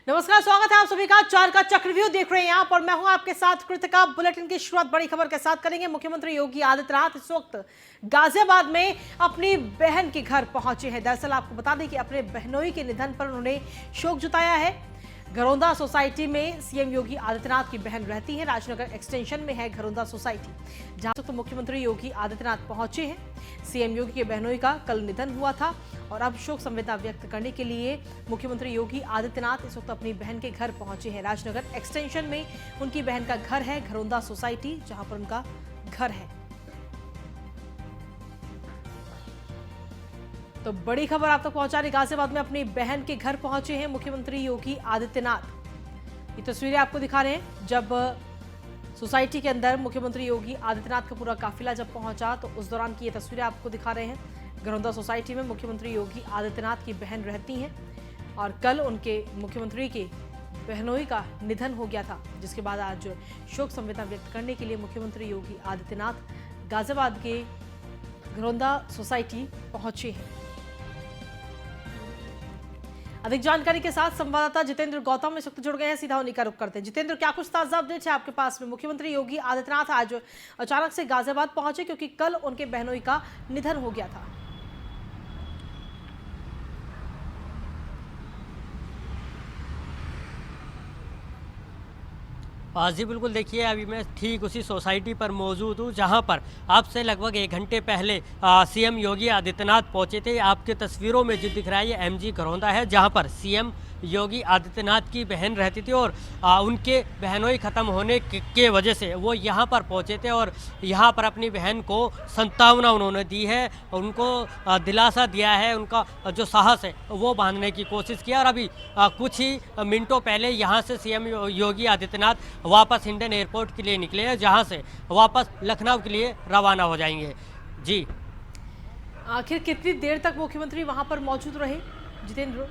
नमस्कार, स्वागत है आप सभी का। 4 का चक्रव्यूह देख रहे हैं आप और मैं हूं आपके साथ कृतिका। बुलेटिन की शुरुआत बड़ी खबर के साथ करेंगे। मुख्यमंत्री योगी आदित्यनाथ इस वक्त गाजियाबाद में अपनी बहन के घर पहुंचे हैं। दरअसल आपको बता दें कि अपने बहनोई के निधन पर उन्होंने शोक जताया है। घरौंदा सोसाइटी में सीएम योगी आदित्यनाथ की बहन रहती है। राजनगर एक्सटेंशन में है घरौंदा सोसाइटी, जहां तक तो मुख्यमंत्री योगी आदित्यनाथ पहुंचे हैं। सीएम योगी के बहनोई का कल निधन हुआ था और अब शोक संवेदना व्यक्त करने के लिए मुख्यमंत्री योगी आदित्यनाथ इस वक्त अपनी बहन के घर पहुंचे हैं। राजनगर एक्सटेंशन में उनकी बहन का घर है, घरौंदा सोसाइटी, जहां पर उनका घर है। तो बड़ी खबर आप तक पहुंचा रही, गाजियाबाद में अपनी बहन के घर पहुंचे हैं मुख्यमंत्री योगी आदित्यनाथ। ये तस्वीरें आपको दिखा रहे हैं जब सोसाइटी के अंदर मुख्यमंत्री योगी आदित्यनाथ का पूरा काफिला जब पहुंचा, तो उस दौरान की ये तस्वीरें आपको दिखा रहे हैं। घरौंदा सोसाइटी में मुख्यमंत्री योगी आदित्यनाथ की बहन रहती हैं और कल उनके मुख्यमंत्री के बहनोई का निधन हो गया था, जिसके बाद आज शोक संवेदना व्यक्त करने के लिए मुख्यमंत्री योगी आदित्यनाथ गाजियाबाद के घरौंदा सोसाइटी पहुंचे हैं। अधिक जानकारी के साथ संवाददाता जितेंद्र गौतम इस वक्त जुड़ गए हैं, सीधा उन्हीं का रुख करते हैं। जितेंद्र, क्या कुछ ताजा अपडेट है आपके पास में? मुख्यमंत्री योगी आदित्यनाथ आज अचानक से गाजियाबाद पहुंचे क्योंकि कल उनके बहनोई का निधन हो गया था। जी बिल्कुल, देखिए अभी मैं ठीक उसी सोसाइटी पर मौजूद हूँ जहाँ पर आपसे लगभग 1 घंटे पहले सीएम योगी आदित्यनाथ पहुँचे थे। आपके तस्वीरों में जो दिख रहा है ये एमजी घरौंदा है, जहाँ पर सीएम योगी आदित्यनाथ की बहन रहती थी और उनके बहनोई ख़त्म होने के वजह से वो यहाँ पर पहुँचे थे और यहाँ पर अपनी बहन को सांत्वना उन्होंने दी है, उनको दिलासा दिया है, उनका जो साहस है वो बांधने की कोशिश किया। और अभी कुछ ही मिनटों पहले यहाँ से सीएम योगी आदित्यनाथ वापस हिंडन एयरपोर्ट के लिए निकले हैं, जहाँ से वापस लखनऊ के लिए रवाना हो जाएंगे। जी, आखिर कितनी देर तक मुख्यमंत्री वहां पर मौजूद रहे, जितेंद्र?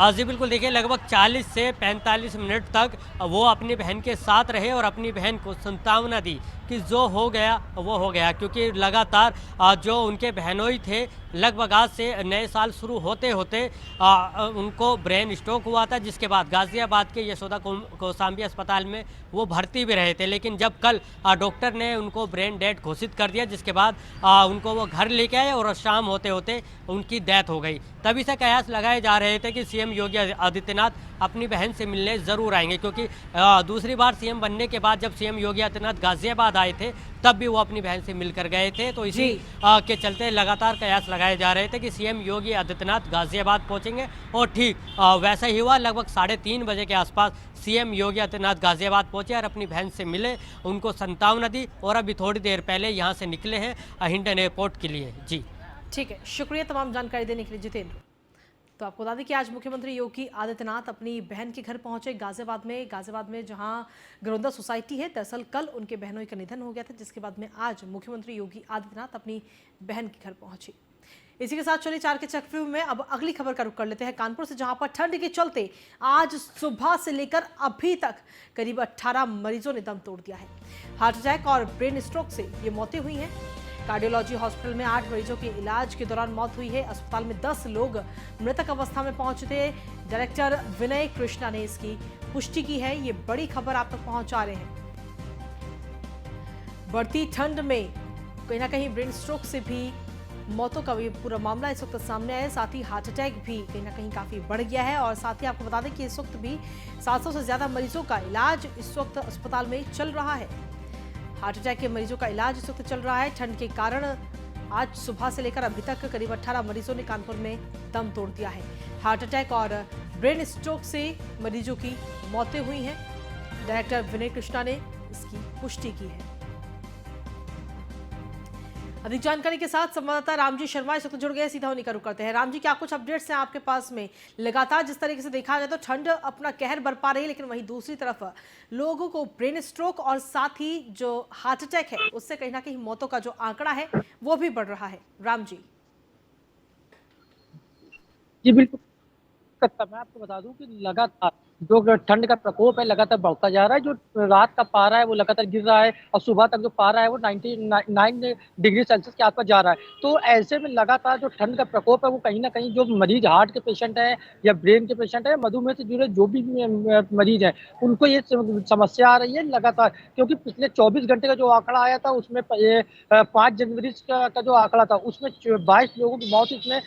जी बिल्कुल, देखिए लगभग 40 से 45 मिनट तक वो अपनी बहन के साथ रहे और अपनी बहन को सांत्वना दी कि जो हो गया वो हो गया, क्योंकि लगातार जो उनके बहनोई थे लगभग आज से नए साल शुरू होते होते उनको ब्रेन स्ट्रोक हुआ था, जिसके बाद गाज़ियाबाद के यशोदा कोसांबी अस्पताल में वो भर्ती भी रहे थे। लेकिन जब कल डॉक्टर ने उनको ब्रेन डेड घोषित कर दिया, जिसके बाद उनको वो घर लेके आए और शाम होते होते उनकी डेथ हो गई। तभी से कयास लगाए जा रहे थे कि सीएम योगी आदित्यनाथ अपनी बहन से मिलने ज़रूर आएंगे, क्योंकि दूसरी बार सीएम बनने के बाद जब सीएम योगी आदित्यनाथ गाज़ियाबाद आए थे तब भी वो अपनी बहन से मिलकर गए थे। तो इसी के चलते लगातार कयास लगाए जा रहे थे कि सीएम योगी आदित्यनाथ गाज़ियाबाद पहुंचेंगे और ठीक वैसा ही हुआ। लगभग 3:30 बजे के आसपास सीएम योगी आदित्यनाथ गाज़ियाबाद पहुंचे और अपनी बहन से मिले, उनको सांत्वना दी और अभी थोड़ी देर पहले यहाँ से निकले हैं हिंडन एयरपोर्ट के लिए। जी ठीक है, शुक्रिया तमाम जानकारी देने के लिए जितेंद्र। तो आपको बता दें कि आज मुख्यमंत्री योगी आदित्यनाथ अपनी बहन के घर पहुंचे गाजियाबाद में जहां घरौंदा सोसाइटी है। दरअसल कल उनके बहनोई का निधन हो गया था, जिसके बाद में आज मुख्यमंत्री योगी आदित्यनाथ अपनी बहन के घर पहुंचे। इसी के साथ चलिए 4 के चक्रव्यूह में अब अगली खबर का रुख कर लेते हैं कानपुर से, जहां पर ठंड के चलते आज सुबह से लेकर अभी तक करीब 18 मरीजों ने दम तोड़ दिया है। हार्ट अटैक और ब्रेन स्ट्रोक से ये मौतें हुई हैं। कार्डियोलॉजी हॉस्पिटल में 8 मरीजों के इलाज के दौरान मौत हुई है। अस्पताल में 10 लोग मृतक अवस्था में पहुंचे थे। डायरेक्टर विनय कृष्णा ने इसकी पुष्टि की है। ये बड़ी खबर आप तक पहुंचा रहे हैं। बढ़ती ठंड में कहीं ना कहीं ब्रेन स्ट्रोक से भी मौतों का भी पूरा मामला इस वक्त सामने आया है। साथ ही हार्ट अटैक भी कहीं ना कहीं काफी बढ़ गया है और साथ ही आपको बता दें कि इस वक्त भी 700 से ज्यादा मरीजों का इलाज इस वक्त अस्पताल में चल रहा है। हार्ट अटैक के मरीजों का इलाज इस वक्त चल रहा है। ठंड के कारण आज सुबह से लेकर अभी तक करीब 18 मरीजों ने कानपुर में दम तोड़ दिया है। हार्ट अटैक और ब्रेन स्ट्रोक से मरीजों की मौतें हुई हैं। डायरेक्टर विनय कृष्णा ने इसकी पुष्टि की है। अधिक जानकारी के साथ संवाददाता रामजी शर्मा इस वक्त जुड़ गए, सीधा उन्हीं का रुख करते हैं। रामजी, क्या कुछ अपडेट्स हैं आपके पास में? लगातार जिस तरीके से देखा जाए तो ठंड अपना कहर बरपा रही है, लेकिन वहीं दूसरी तरफ लोगों को ब्रेन स्ट्रोक और साथ ही जो हार्ट अटैक है उससे कहीं ना कहीं मौतों का जो आंकड़ा है वो भी बढ़ रहा है। रामजी। जी बिल्कुल, मैं आपको बता दूं कि लगातार जो ठंड का प्रकोप है लगातार बढ़ता जा रहा है। जो रात का पारा है वो लगातार गिर रहा है और सुबह तक जो पारा है वो 99 डिग्री सेल्सियस के आसपास जा रहा है। तो ऐसे में लगातार जो ठंड का प्रकोप है वो कहीं ना कहीं जो मरीज हार्ट के पेशेंट है या ब्रेन के पेशेंट है, मधुमेह से जुड़े जो भी मरीज है, उनको ये समस्या आ रही है लगातार। क्योंकि पिछले 24 घंटे का जो आंकड़ा आया था उसमें 5 जनवरी का जो आंकड़ा था उसमें 22 लोगों की मौत इसमें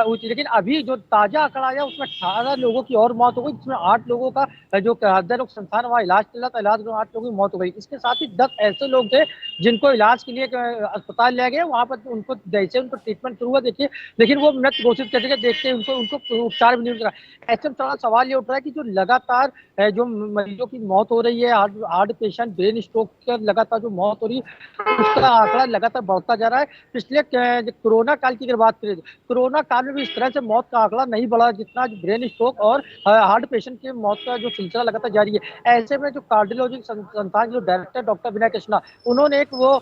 हुई थी। लेकिन अभी जो ताजा आंकड़ा आया उसमें 18 लोगों की और मौत हो गई, जिसमें 8 लोगों का जो हृदय रोग संस्थान वहाँ इलाज चल रहा था, इलाज में 8 लोगों की मौत हो गई। इसके साथ ही 10 ऐसे लोग थे जिनको इलाज के लिए अस्पताल ले गए, वहाँ पर उनको जैसे उनको ट्रीटमेंट शुरू हुआ देखिए, लेकिन वो मृत घोषित कर दिए, देखते उनको उनको उपचार भी नहीं मिल रहा। ऐसे में थोड़ा सवाल ये उठ रहा है कि जो लगातार जो मरीजों की मौत हो रही है, हार्ट पेशेंट, ब्रेन स्ट्रोक का लगातार जो मौत हो रही है, उसका आंकड़ा लगातार बढ़ता जा रहा है। पिछले कोरोना काल की अगर बात करें, कोरोना काल में भी इस तरह से मौत का आंकड़ा नहीं बढ़ा जितना ब्रेन स्ट्रोक और हार्ट पेशेंट की मौत का जो सिलसिला लगातार जारी है। ऐसे में जो कार्डियोलॉजी संस्थान जो डायरेक्टर डॉक्टर विनय कृष्णा, उन्होंने एक वो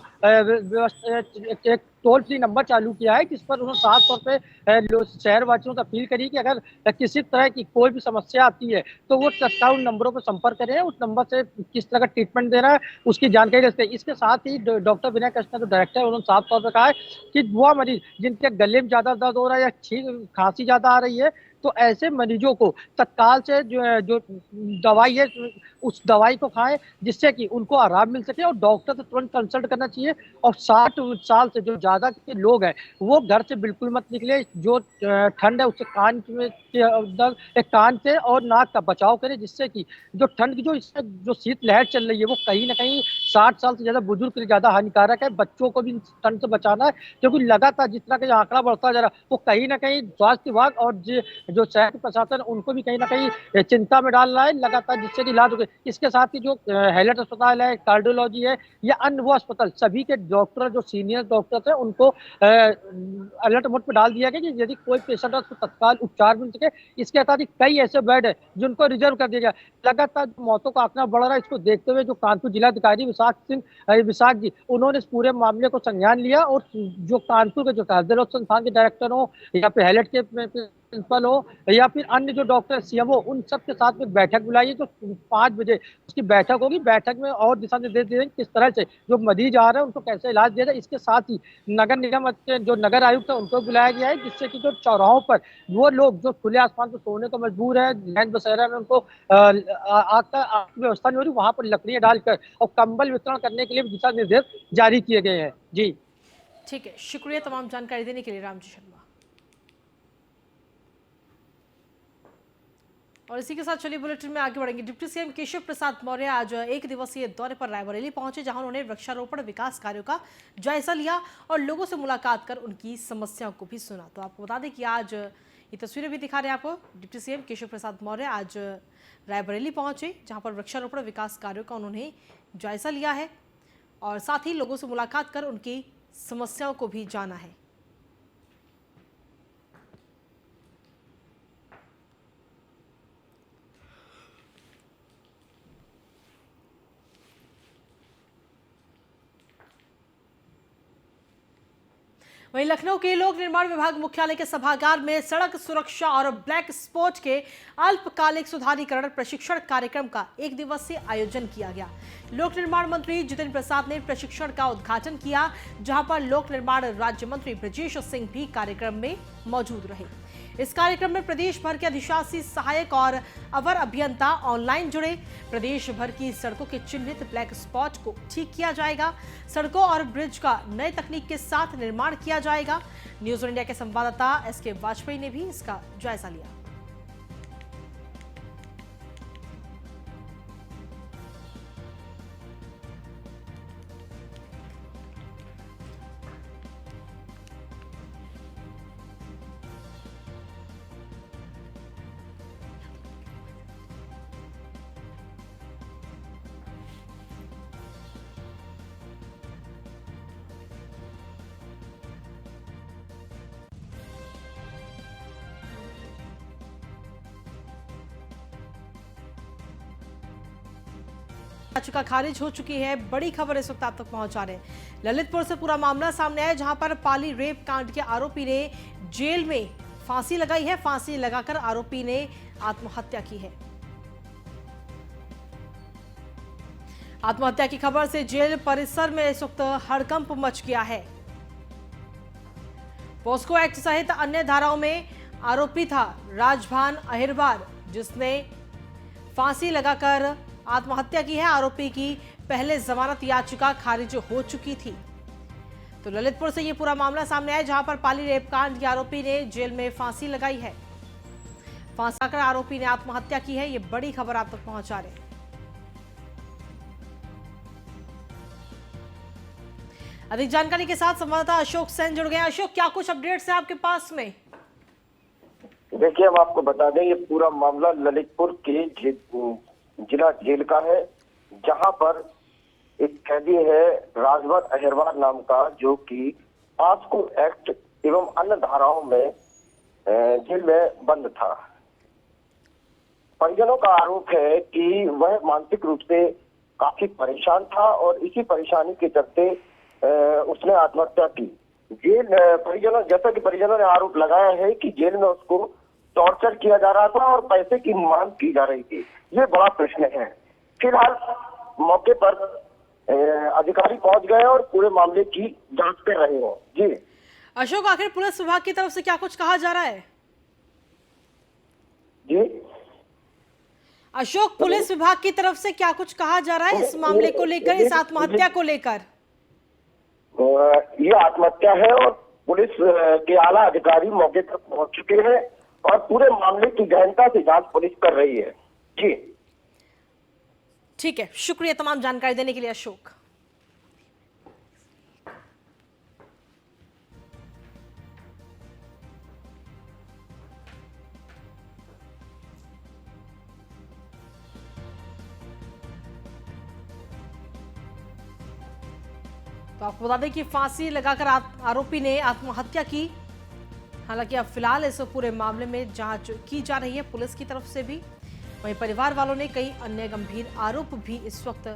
एक टोल फ्री नंबर चालू किया है जिस पर उन्होंने साफ तौर पे शहर वासियों से अपील करी कि अगर किसी तरह की कोई भी समस्या आती है तो वो तत्काल उन नंबरों पर संपर्क करें, उस नंबर से किस तरह का ट्रीटमेंट देना है उसकी जानकारी रखते हैं। इसके साथ ही डॉक्टर विनय कृष्णा जो डायरेक्टर है उन्होंने साफ तौर पर कहा है कि वो मरीज जिनके गले में ज्यादा दर्द हो रहा है या छींक खांसी ज्यादा आ रही है, तो ऐसे मरीजों को तत्काल से जो दवाई है उस दवाई को खाएं जिससे कि उनको आराम मिल सके, और डॉक्टर से तुरंत कंसल्ट करना चाहिए। और 60 साल से जो ज्यादा के लोग हैं वो घर से बिल्कुल मत निकले। जो ठंड है उससे कान में कान से और नाक का बचाव करें, जिससे कि जो ठंड की जो शीत लहर चल रही है वो कहीं ना कहीं 60 साल से ज्यादा बुजुर्ग के लिए ज्यादा हानिकारक है। बच्चों को भी ठंड से बचाना है, क्योंकि लगातार जिस तरह का आंकड़ा बढ़ता जा रहा है वो कहीं ना कहीं स्वास्थ्य विभाग और जो शहर प्रशासन उनको भी कहीं ना कहीं चिंता में डाल रहा है लगातार, जिससे कि इलाज हो गए। इसके साथ ही जो हेलट अस्पताल है, कार्डियोलॉजी है या अन्य वो अस्पताल, सभी के डॉक्टर जो सीनियर डॉक्टर है उनको अलर्ट मोड पर डाल दिया गया कि यदि कोई पेशेंट है उसको तत्काल उपचार मिल सके। इसके साथ ही कई ऐसे बेड है जिनको रिजर्व कर दिया गया। लगातार मौतों का आंकड़ा बढ़ रहा है, इसको देखते हुए जो कानपुर जिलाधिकारी विशाख जी, उन्होंने इस पूरे मामले को संज्ञान लिया और जो कानपुर के जो हृदय संस्थान के डायरेक्टर हो या फिर हेलट के प्रिंसिपल हो या फिर अन्य जो डॉक्टर सीएमओ, उन सब के साथ में बैठक बुलाई है। जो 5 बजे उसकी बैठक होगी, बैठक में और दिशा निर्देश दे देंगे किस तरह से जो मरीज आ रहे हैं उनको कैसे इलाज दिया जाए। इसके साथ ही नगर निगम के जो नगर आयुक्त है उनको बुलाया गया है, जिससे कि जो चौराहों पर वो लोग जो खुले आसमान पर सोने को मजबूर है, लैंड बसेरा में उनको आग की व्यवस्था नहीं हो रही, वहां पर लकड़ियां डालकर और कंबल वितरण करने के लिए दिशा निर्देश जारी किए गए हैं। जी ठीक है, शुक्रिया तमाम जानकारी देने के लिए रामजी शर्मा। और इसी के साथ चलिए बुलेटिन में आगे बढ़ेंगे। डिप्टी सीएम केशव प्रसाद मौर्य आज एक दिवसीय दौरे पर रायबरेली पहुंचे, जहां उन्होंने वृक्षारोपण विकास कार्यों का जायजा लिया और लोगों से मुलाकात कर उनकी समस्याओं को भी सुना। तो आपको बता दें कि आज ये तस्वीरें भी दिखा रहे हैं आपको। डिप्टी सीएम केशव प्रसाद मौर्य आज रायबरेली पहुंचे, जहां पर वृक्षारोपण विकास कार्यों का उन्होंने जायजा लिया है और साथ ही लोगों से मुलाकात कर उनकी समस्याओं को भी जाना है। वहीं लखनऊ के लोक निर्माण विभाग मुख्यालय के सभागार में सड़क सुरक्षा और ब्लैक स्पॉट के अल्पकालिक सुधारीकरण प्रशिक्षण कार्यक्रम का एक दिवसीय आयोजन किया गया। लोक निर्माण मंत्री जितेंद्र प्रसाद ने प्रशिक्षण का उद्घाटन किया, जहां पर लोक निर्माण राज्य मंत्री ब्रजेश सिंह भी कार्यक्रम में मौजूद रहे। इस कार्यक्रम में प्रदेश भर के अधिशासी, सहायक और अवर अभियंता ऑनलाइन जुड़े। प्रदेश भर की सड़कों के चिन्हित ब्लैक स्पॉट को ठीक किया जाएगा। सड़कों और ब्रिज का नए तकनीक के साथ निर्माण किया जाएगा। न्यूज इंडिया के संवाददाता एसके वाजपेयी ने भी इसका जायजा लिया। याचिका खारिज हो चुकी है। बड़ी खबर इस वक्त आप तक पहुंचा रहे हैं। ललितपुर से पूरा मामला सामने आया, जहां पर पाली रेप कांड के आरोपी ने जेल में फांसी लगाई है। फांसी लगाकर आरोपी ने आत्महत्या की है। आत्महत्या की खबर से जेल परिसर में इस वक्त हड़कंप मच गया है। पोस्को एक्ट सहित अन्य धाराओं में आरोपी था राजभान अहिरवार, जिसने फांसी लगाकर आत्महत्या की है। आरोपी की पहले जमानत याचिका खारिज हो चुकी थी। तो ललितपुर से ये पूरा मामला सामने आया, जहां पर पाली रेपकांड के आरोपी ने जेल में फांसी लगाई है। फांसी लगाकर आरोपी ने आत्महत्या की है। ये बड़ी खबर आप तक पहुंचा रहे हैं। अधिक जानकारी के साथ संवाददाता अशोक सेन जुड़ गए। अशोक, क्या कुछ अपडेट्स है आपके पास में? देखिए, हम आपको बता दें, ये पूरा मामला ललितपुर के जिला जेल का है, जहां पर एक कैदी है राजभान अहिरवार नाम का, जो कि पॉस्को एक्ट एवं अन्य धाराओं में जेल में बंद था। परिजनों का आरोप है कि वह मानसिक रूप से काफी परेशान था और इसी परेशानी के चलते उसने आत्महत्या की। जैसा कि परिजनों ने आरोप लगाया है कि जेल में उसको टॉर्चर किया जा रहा था और पैसे की मांग की जा रही थी। ये बड़ा प्रश्न है। फिलहाल मौके पर अधिकारी पहुंच गए और पूरे मामले की जांच कर रहे हैं। जी अशोक, आखिर पुलिस विभाग की तरफ से क्या कुछ कहा जा रहा है? जी अशोक, पुलिस विभाग की तरफ से क्या कुछ कहा जा रहा है इस मामले को लेकर, इस आत्महत्या को लेकर? ये आत्महत्या है और पुलिस के आला अधिकारी मौके पर पहुंच चुके हैं और पूरे मामले की गहनता से जांच पुलिस कर रही है। जी ठीक है, शुक्रिया तमाम जानकारी देने के लिए अशोक। तो आपको बता दें कि फांसी लगाकर आरोपी ने आत्महत्या की। हालांकि अब फिलहाल इस पूरे मामले में जांच की जा रही है पुलिस की तरफ से भी। वहीं परिवार वालों ने कई अन्य गंभीर आरोप भी इस वक्त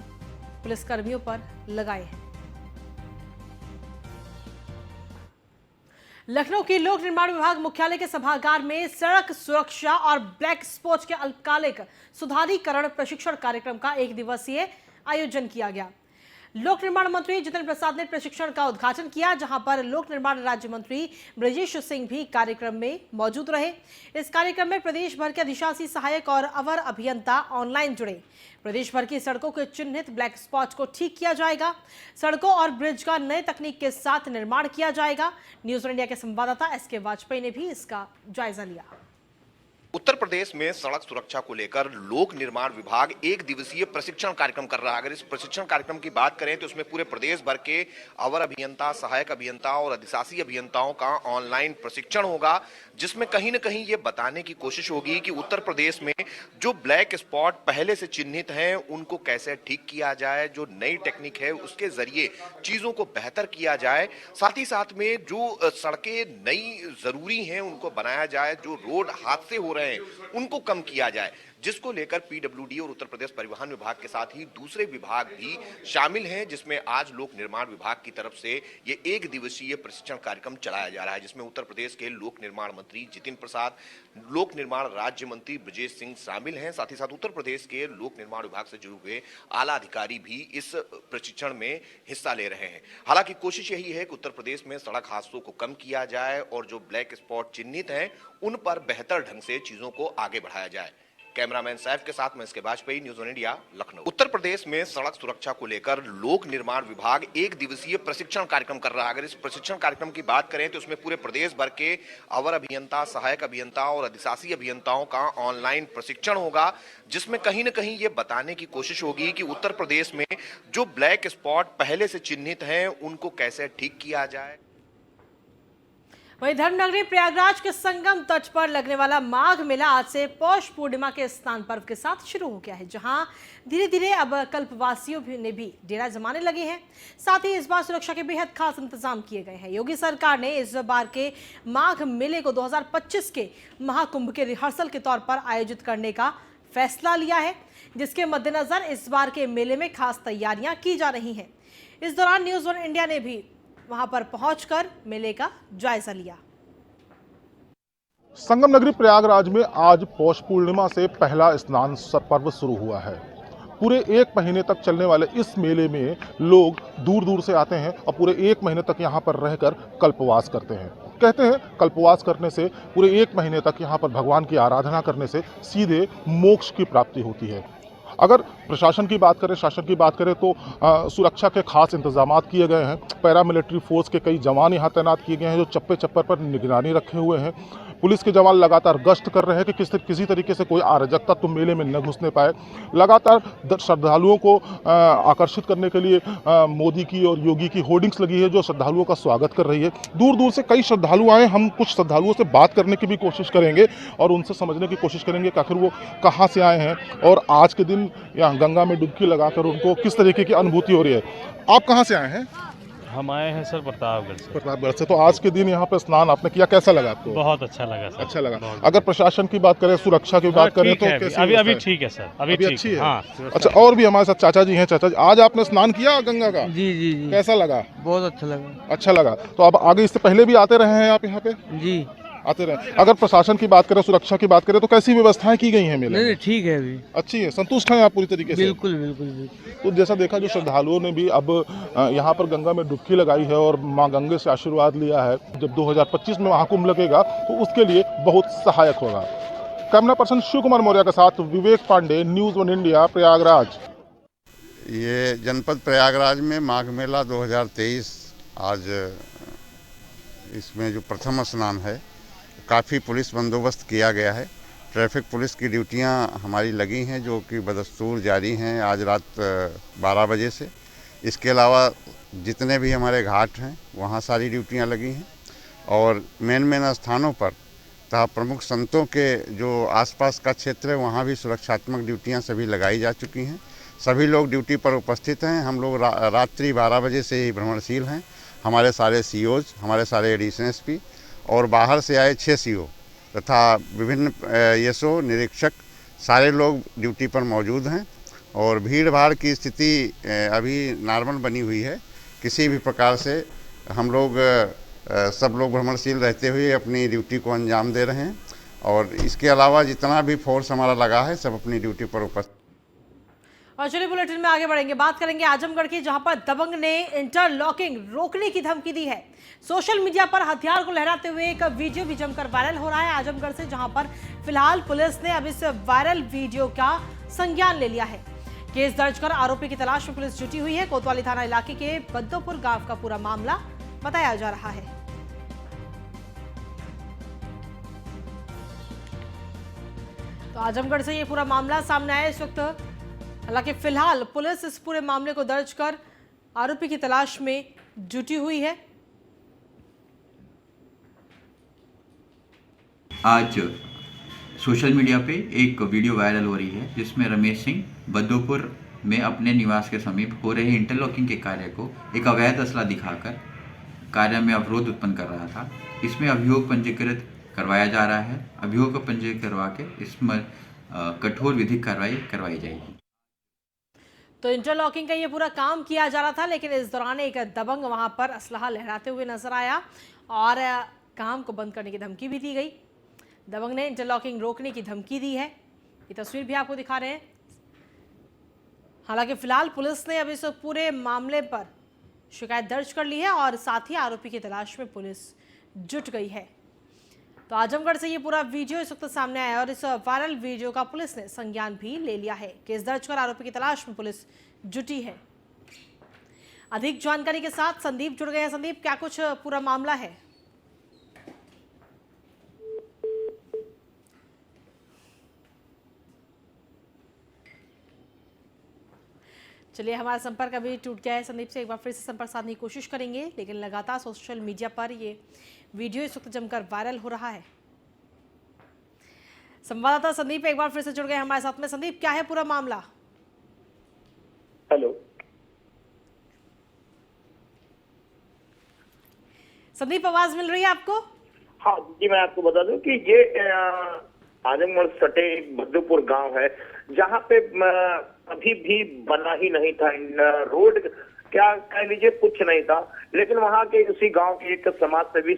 पुलिसकर्मियों पर लगाए हैं। लखनऊ के लोक निर्माण विभाग मुख्यालय के सभागार में सड़क सुरक्षा और ब्लैक स्पॉट के अल्पकालिक सुधारीकरण प्रशिक्षण कार्यक्रम का 1 दिवसीय आयोजन किया गया। लोक निर्माण मंत्री जितेंद्र प्रसाद ने प्रशिक्षण का उद्घाटन किया, जहां पर लोक निर्माण राज्य मंत्री ब्रजेश सिंह भी कार्यक्रम में मौजूद रहे। इस कार्यक्रम में प्रदेश भर के अधिशासी सहायक और अवर अभियंता ऑनलाइन जुड़े। प्रदेश भर की सड़कों के चिन्हित ब्लैक स्पॉट को ठीक किया जाएगा। सड़कों और ब्रिज का नए तकनीक के साथ निर्माण किया जाएगा। न्यूज इंडिया के संवाददाता एसके वाजपेयी ने भी इसका जायजा लिया। उत्तर प्रदेश में सड़क सुरक्षा को लेकर लोक निर्माण विभाग 1 दिवसीय प्रशिक्षण कार्यक्रम कर रहा है। अगर इस प्रशिक्षण कार्यक्रम की बात करें तो उसमें पूरे प्रदेश भर के अवर अभियंता, सहायक अभियंता और अधिशासी अभियंताओं का ऑनलाइन प्रशिक्षण होगा, जिसमें कहीं न कहीं ये बताने की कोशिश होगी कि उत्तर प्रदेश में जो ब्लैक स्पॉट पहले से चिन्हित हैं उनको कैसे ठीक किया जाए, जो नई टेक्निक है उसके जरिए चीजों को बेहतर किया जाए। साथ ही साथ में जो सड़कें नई जरूरी हैं उनको बनाया जाए, जो रोड हादसे हो रहे हैं उनको कम किया जाए, जिसको लेकर पीडब्ल्यूडी और उत्तर प्रदेश परिवहन विभाग के साथ ही दूसरे विभाग भी शामिल हैं, जिसमें आज लोक निर्माण विभाग की तरफ से ये 1 दिवसीय प्रशिक्षण कार्यक्रम चलाया जा रहा है, जिसमें उत्तर प्रदेश के लोक निर्माण मंत्री जितेंद्र प्रसाद, लोक निर्माण राज्य मंत्री ब्रजेश सिंह शामिल हैं। साथ ही साथ उत्तर प्रदेश के लोक निर्माण विभाग से जुड़े हुए आला अधिकारी भी इस प्रशिक्षण में हिस्सा ले रहे हैं। हालांकि कोशिश यही है कि उत्तर प्रदेश में सड़क हादसों को कम किया जाए और जो ब्लैक स्पॉट चिन्हित हैं उन पर बेहतर ढंग से चीजों को आगे बढ़ाया जाए। कैमरामैन सैफ के साथ मैं S K Vajpayee, news on India, Lucknow. Uttar Pradesh में सड़क सुरक्षा को लेकर लोक निर्माण विभाग 1 दिवसीय प्रशिक्षण कार्यक्रम कर रहा है। अगर इस प्रशिक्षण कार्यक्रम की बात करें तो उसमें पूरे प्रदेश भर के अवर अभियंता, सहायक अभियंता और अधिशासी अभियंताओं का ऑनलाइन प्रशिक्षण होगा, जिसमें कहीं न कहीं ये बताने की कोशिश होगी कि उत्तर प्रदेश में जो ब्लैक स्पॉट पहले से चिन्हित हैं उनको कैसे ठीक किया जाए। वहीं धर्मनगरी प्रयागराज के संगम तट पर लगने वाला माघ मेला आज से पौष पूर्णिमा के स्नान पर्व के साथ शुरू हो गया है, जहां धीरे धीरे अब कल्पवासियों ने भी डेरा जमाने लगे हैं। साथ ही इस बार सुरक्षा के बेहद खास इंतजाम किए गए हैं। योगी सरकार ने इस बार के माघ मेले को 2025 के महाकुंभ के रिहर्सल के तौर पर आयोजित करने का फैसला लिया है, जिसके मद्देनजर इस बार के मेले में खास तैयारियां की जा रही हैं। इस दौरान न्यूज ऑन इंडिया ने भी वहां पर पहुंचकर मेले का जायजा लिया। संगम नगरी प्रयागराज में आज पौष पूर्णिमा से पहला स्नान पर्व शुरू हुआ है। पूरे 1 महीने तक चलने वाले इस मेले में लोग दूर दूर से आते हैं और पूरे 1 महीने तक यहाँ पर रहकर कल्पवास करते हैं। कहते हैं कल्पवास करने से पूरे 1 महीने तक यहाँ पर भगवान की आराधना करने से सीधे मोक्ष की प्राप्ति होती है। अगर प्रशासन की बात करें, शासन की बात करें तो सुरक्षा के खास इंतजाम किए गए हैं। पैरामिलिट्री फोर्स के कई जवान यहाँ तैनात किए गए हैं जो चप्पे चप्पर पर निगरानी रखे हुए हैं। पुलिस के जवान लगातार गश्त कर रहे हैं कि किसी तरीके से कोई अराजकता तो मेले में न घुसने पाए। लगातार श्रद्धालुओं को आकर्षित करने के लिए मोदी की और योगी की होर्डिंग्स लगी है जो श्रद्धालुओं का स्वागत कर रही है। दूर दूर से कई श्रद्धालु आए। हम कुछ श्रद्धालुओं से बात करने की भी कोशिश करेंगे और उनसे समझने की कोशिश करेंगे कि आखिर वो कहाँ से आए हैं और आज के दिन यहाँ गंगा में डुबकी लगाकर उनको किस तरीके की अनुभूति हो रही है। आप कहाँ से आए हैं? हम आए हैं सर प्रतापगढ़ से। प्रतापगढ़ से। तो आज के दिन यहाँ पे स्नान आपने किया, कैसा लगा आपको? बहुत अच्छा लगा सर। अच्छा लगा। अगर प्रशासन की बात करें, सुरक्षा की बात करें तो कैसी अभी ठीक है सर। अभी अच्छी है। हाँ। अच्छा, और भी हमारे साथ चाचा जी हैं। चाचा जी, आज आपने स्नान किया गंगा का? जी जी जी। कैसा लगा? बहुत अच्छा लगा। अच्छा लगा। तो अब आगे इससे पहले भी आते रहे हैं आप यहाँ पे? जी आते रहे। अगर प्रशासन की बात करें, सुरक्षा की बात करें तो कैसी व्यवस्थाएं की गई हैं मेले में? नहीं ठीक है अभी। अच्छी है, संतुष्ट हैं आप पूरी तरीके से? बिल्कुल बिल्कुल बिल्कुल। तो जैसा देखा जो श्रद्धालुओं ने भी अब यहाँ पर गंगा में डुबकी लगाई है और माँ गंगे से आशीर्वाद लिया है। जब 2025 में महाकुंभ लगेगा तो उसके लिए बहुत सहायक होगा। कैमरा पर्सन शिव कुमार मौर्य के साथ विवेक पांडे, न्यूज़ 1 इंडिया, प्रयागराज। ये जनपद प्रयागराज में माघ मेला 2023 आज इसमें जो प्रथम स्नान है, काफ़ी पुलिस बंदोबस्त किया गया है। ट्रैफिक पुलिस की ड्यूटियां हमारी लगी हैं जो कि बदस्तूर जारी हैं आज रात 12 बजे से। इसके अलावा जितने भी हमारे घाट हैं वहाँ सारी ड्यूटियां लगी हैं और मेन स्थानों पर तथा प्रमुख संतों के जो आसपास का क्षेत्र है वहाँ भी सुरक्षात्मक ड्यूटियां सभी लगाई जा चुकी हैं। सभी लोग ड्यूटी पर उपस्थित हैं। हम लोग रात्रि 12 बजे से ही भ्रमणशील हैं। हमारे सारे सीओज, हमारे सारे एडिशन एसपी और बाहर से आए 6 सीओ तथा विभिन्न एसओ निरीक्षक सारे लोग ड्यूटी पर मौजूद हैं और भीड़ भाड़ की स्थिति अभी नॉर्मल बनी हुई है। किसी भी प्रकार से हम लोग सब लोग भ्रमणशील रहते हुए अपनी ड्यूटी को अंजाम दे रहे हैं और इसके अलावा जितना भी फोर्स हमारा लगा है सब अपनी ड्यूटी पर उपस्थित। और चलिए बुलेटिन में आगे बढ़ेंगे, बात करेंगे आजमगढ़ की, जहां पर दबंग ने इंटरलॉकिंग रोकने की धमकी दी है। सोशल मीडिया पर हथियार को लहराते हुए एक वीडियो भी जमकर वायरल हो रहा है आजमगढ़ से, जहां पर फिलहाल पुलिस ने अब इस वायरल वीडियो का संज्ञान ले लिया है। केस दर्ज कर आरोपी की तलाश में पुलिस जुटी हुई है। कोतवाली थाना इलाके के बद्दोपुर गांव का पूरा मामला बताया जा रहा है। तो आजमगढ़ से ये पूरा मामला सामने आया इस वक्त। हालांकि फिलहाल पुलिस इस पूरे मामले को दर्ज कर आरोपी की तलाश में जुटी हुई है। आज सोशल मीडिया पे एक वीडियो वायरल हो रही है जिसमें रमेश सिंह बद्दोपुर में अपने निवास के समीप हो रहे इंटरलॉकिंग के कार्य को एक अवैध असला दिखाकर कार्य में अवरोध उत्पन्न कर रहा था। इसमें अभियोग पंजीकृत करवाया जा रहा है। अभियोग को पंजीकृत करवा के इसमें कठोर विधिक कार्रवाई करवाई जाएगी। तो इंटरलॉकिंग का ये पूरा काम किया जा रहा था, लेकिन इस दौरान एक दबंग वहां पर असलहा लहराते हुए नजर आया और काम को बंद करने की धमकी भी दी गई। दबंग ने इंटरलॉकिंग रोकने की धमकी दी है। ये तस्वीर भी आपको दिखा रहे हैं। हालांकि फिलहाल पुलिस ने अब इस पूरे मामले पर शिकायत दर्ज कर ली है और साथ ही आरोपी की तलाश में पुलिस जुट गई है। तो आजमगढ़ से ये पूरा वीडियो इस वक्त सामने आया और इस वायरल वीडियो का पुलिस ने संज्ञान भी ले लिया है। केस दर्ज कर आरोपी की तलाश में पुलिस जुटी है। अधिक जानकारी के साथ संदीप जुड़ गए हैं। संदीप, क्या कुछ पूरा मामला है? चलिए, हमारा संपर्क अभी टूट गया है। संदीप से एक बार फिर से संपर्क साधने की कोशिश करेंगे, लेकिन लगातार सोशल मीडिया पर ये वीडियो इस वक्त जमकर वायरल हो रहा है। संवाददाता संदीप एक बार फिर से जुड़ गए हमारे साथ में। संदीप, क्या है पूरा मामला? हेलो संदीप, आवाज मिल रही है आपको? हाँ जी, मैं आपको बता दूं कि ये आजमगढ़ सटे एक बद्दोपुर गांव है जहां पे अभी भी बना ही नहीं था। रोड क्या कह लीजिए, कुछ नहीं था, लेकिन वहां के उसी गांव के एक समाज सेवी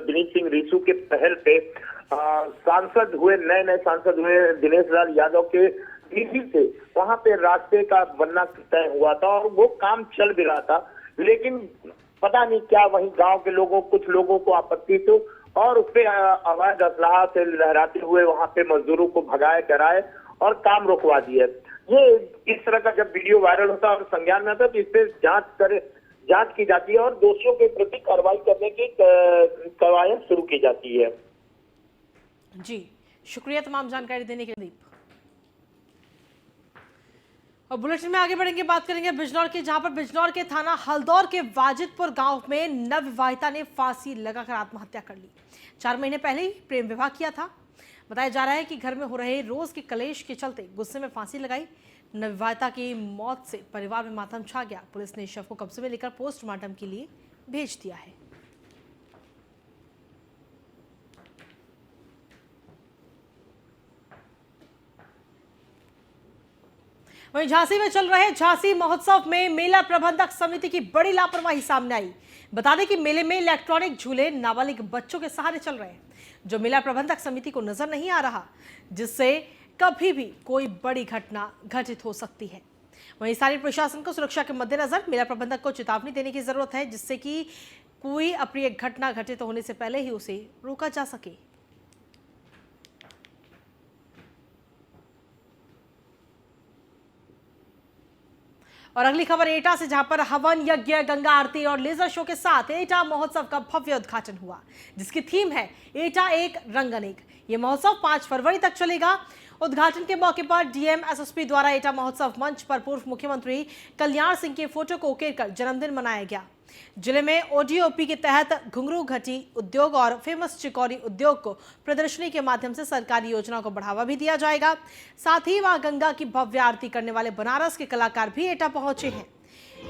विनीत सिंह रीसू के पहल पे सांसद हुए, नए सांसद हुए दिनेश लाल यादव के दिल्ली से वहां पे रास्ते का बनना तय हुआ था और वो काम चल भी रहा था, लेकिन पता नहीं क्या वहीं गांव के लोगों, कुछ लोगों को आपत्ति थी और उस पे अवैध असलाह से लहराते हुए वहां पे मजदूरों को भगाए डराए और काम रुकवा दिए। ये इस तरह का जब वीडियो वायरल होता है और संज्ञान में आता है तो इस पे जांच की जाती है और दोषियों के प्रति कार्रवाई करने की कवायद शुरू की जाती है। जी शुक्रिया तमाम जानकारी देने के लिए। और बुलेटिन में आगे बढ़ेंगे, बात करेंगे बिजनौर की, जहां पर बिजनौर के थाना हल्दौर के वाजिदपुर गांव में नवविवाहिता ने फांसी लगाकर आत्महत्या कर ली। 4 महीने पहले ही प्रेम विवाह किया था। बताया जा रहा है कि घर में हो रहे रोज के कलेश के चलते गुस्से में फांसी लगाई। नवविवाहिता की मौत से परिवार में मातम छा गया। पुलिस ने शव को कब्जे में लेकर पोस्टमार्टम के लिए भेज दिया है। वहीं झांसी में चल रहे झांसी महोत्सव में मेला प्रबंधक समिति की बड़ी लापरवाही सामने आई। बता दें कि मेले में इलेक्ट्रॉनिक झूले नाबालिग बच्चों के सहारे चल रहे हैं, जो मेला प्रबंधक समिति को नजर नहीं आ रहा, जिससे कभी भी कोई बड़ी घटना घटित हो सकती है। वहीं स्थानीय प्रशासन को सुरक्षा के मद्देनजर मेला प्रबंधक को चेतावनी देने की जरूरत है, जिससे कि कोई अप्रिय घटना घटित होने से पहले ही उसे रोका जा सके। और अगली खबर एटा से, जहां पर हवन यज्ञ, गंगा आरती और लेजर शो के साथ एटा महोत्सव का भव्य उद्घाटन हुआ, जिसकी थीम है एटा एक रंग अनेक। ये महोत्सव 5 फरवरी तक चलेगा। उद्घाटन के मौके पर डीएम एसएसपी द्वारा एटा महोत्सव मंच पर पूर्व मुख्यमंत्री कल्याण सिंह के फोटो को उकेरकर जन्मदिन मनाया गया। जिले में ओडीओपी के तहत घुंघरू घटी उद्योग और फेमस चिकौरी उद्योग को प्रदर्शनी के माध्यम से सरकारी योजनाओं को बढ़ावा भी दिया जाएगा। साथ ही वहां गंगा की भव्य आरती करने वाले बनारस के कलाकार भी एटा पहुंचे हैं।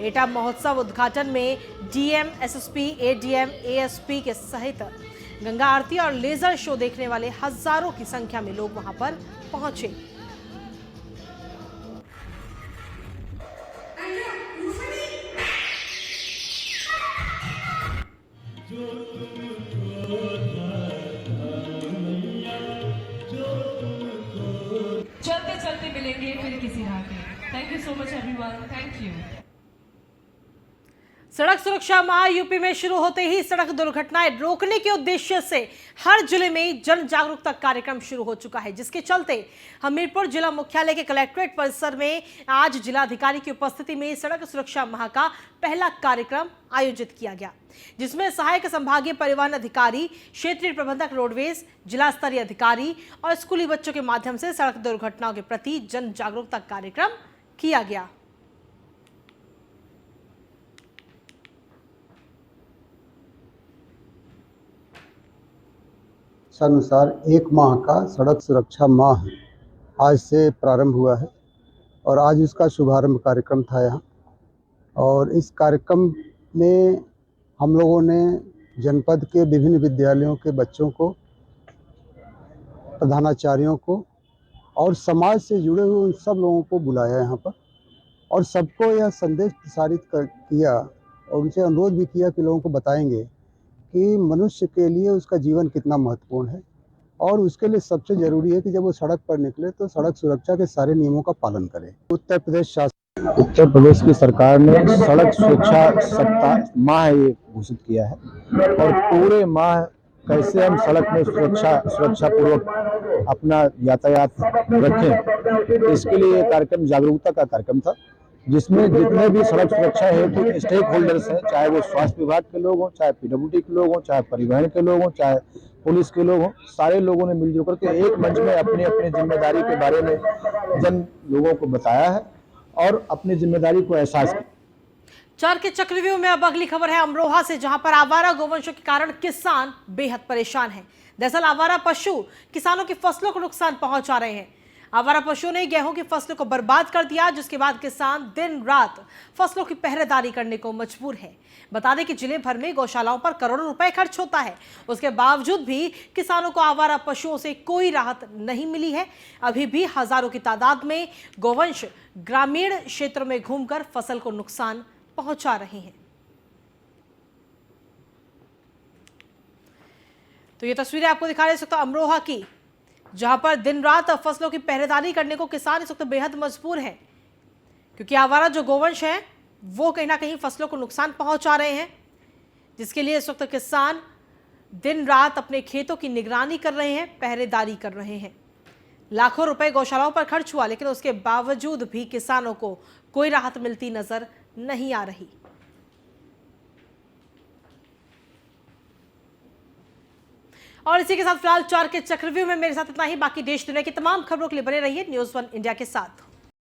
एटा महोत्सव उद्घाटन में डीएम, एसएसपी, एडीएम, एएसपी के सहित गंगा आरती और लेजर शो देखने वाले हजारों की संख्या में लोग वहां पर पहुंचे। चलते चलते मिलेंगे फिर किसी राह पे। Thank you so much everyone, thank you. सड़क सुरक्षा माह यूपी में शुरू होते ही सड़क दुर्घटनाएं रोकने के उद्देश्य से हर जिले में जन जागरूकता कार्यक्रम शुरू हो चुका है, जिसके चलते हमीरपुर जिला मुख्यालय के कलेक्ट्रेट परिसर में आज जिलाधिकारी की उपस्थिति में सड़क सुरक्षा माह का पहला कार्यक्रम आयोजित किया गया, जिसमें सहायक संभागीय परिवहन अधिकारी, क्षेत्रीय प्रबंधक रोडवेज, जिला स्तरीय अधिकारी और स्कूली बच्चों के माध्यम से सड़क दुर्घटनाओं के प्रति जन जागरूकता कार्यक्रम किया गया। अनुसार 1 माह का सड़क सुरक्षा माह आज से प्रारंभ हुआ है और आज इसका शुभारंभ कार्यक्रम था यहाँ। और इस कार्यक्रम में हम लोगों ने जनपद के विभिन्न विद्यालयों के बच्चों को, प्रधानाचार्यों को और समाज से जुड़े हुए उन सब लोगों को बुलाया यहाँ पर और सबको यह संदेश प्रसारित किया और उनसे अनुरोध भी किया कि लोगों को बताएंगे कि मनुष्य के लिए उसका जीवन कितना महत्वपूर्ण है और उसके लिए सबसे ज़रूरी है कि जब वो सड़क पर निकले तो सड़क सुरक्षा के सारे नियमों का पालन करे। उत्तर प्रदेश की सरकार ने सड़क सुरक्षा सप्ताह माह ये घोषित किया है और पूरे माह कैसे हम सड़क में सुरक्षा पूर्वक अपना यातायात रखें, इसके लिए ये कार्यक्रम जागरूकता का कार्यक्रम था, जिसमें जितने भी सड़क सुरक्षा हेतु स्टेक होल्डर्स हैं, चाहे वो स्वास्थ्य विभाग के लोग हों, चाहे पीडब्ल्यूडी के लोग हों, चाहे परिवहन के लोग हों, चाहे पुलिस के लोग हों, सारे लोगों ने मिलजुल करके एक मंच में अपनी अपनी जिम्मेदारी के बारे में लोगों को बताया है और अपनी जिम्मेदारी को एहसास किया। चार के चक्रव्यूह में अब अगली खबर है अमरोहा से, जहां पर आवारा गोवंशों के कारण किसान बेहद परेशान हैं। दरअसल आवारा पशु किसानों की फसलों को नुकसान पहुंचा रहे हैं। आवारा पशुओं ने गेहूं की फसलों को बर्बाद कर दिया, जिसके बाद किसान दिन रात फसलों की पहरेदारी करने को मजबूर है। बता दें कि जिले भर में गौशालाओं पर करोड़ों रुपए खर्च होता है, उसके बावजूद भी किसानों को आवारा पशुओं से कोई राहत नहीं मिली है। अभी भी हजारों की तादाद में गोवंश ग्रामीण क्षेत्रों में घूमकर फसल को नुकसान पहुंचा रहे हैं। तो ये तस्वीरें आपको दिखा रहे हैं अमरोहा की, जहां पर दिन रात फसलों की पहरेदारी करने को किसान इस वक्त बेहद मजबूर हैं, क्योंकि आवारा जो गोवंश है वो कहीं ना कहीं फसलों को नुकसान पहुंचा रहे हैं, जिसके लिए इस वक्त किसान दिन रात अपने खेतों की निगरानी कर रहे हैं, पहरेदारी कर रहे हैं। लाखों रुपए गौशालाओं पर खर्च हुआ, लेकिन उसके बावजूद भी किसानों को कोई राहत मिलती नजर नहीं आ रही। और इसी के साथ फिलहाल 4 के चक्रव्यूह में मेरे साथ इतना ही। बाकी देश दुनिया की तमाम खबरों के लिए बने रहिए न्यूज़ 1 इंडिया के साथ।